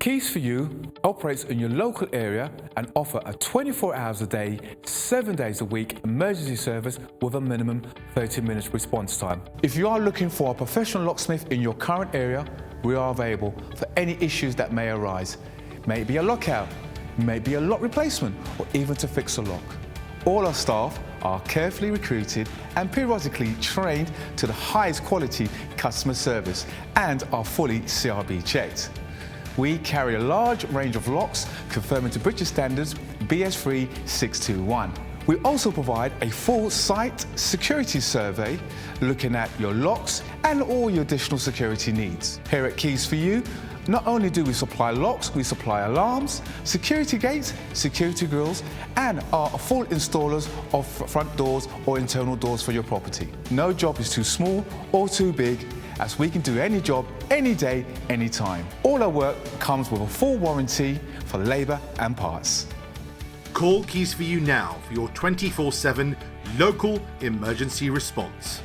Keys for You operates in your local area and offer a 24 hours a day, 7 days a week emergency service with a minimum 30 minutes response time. If you are looking for a professional locksmith in your current area, we are available for any issues that may arise. May it be a lockout, may it be a lock replacement, or even to fix a lock. All our staff are carefully recruited and periodically trained to the highest quality customer service and are fully CRB checked. We carry a large range of locks conforming to British standards BS3 621. We also provide a full site security survey looking at your locks and all your additional security needs. Here at Keys for You, not only do we supply locks, we supply alarms, security gates, security grills, and are full installers of front doors or internal doors for your property. No job is too small or too big, as we can do any job, any day, any time. All our work comes with a full warranty for labour and parts. Call Keys for You now for your 24/7 local emergency response.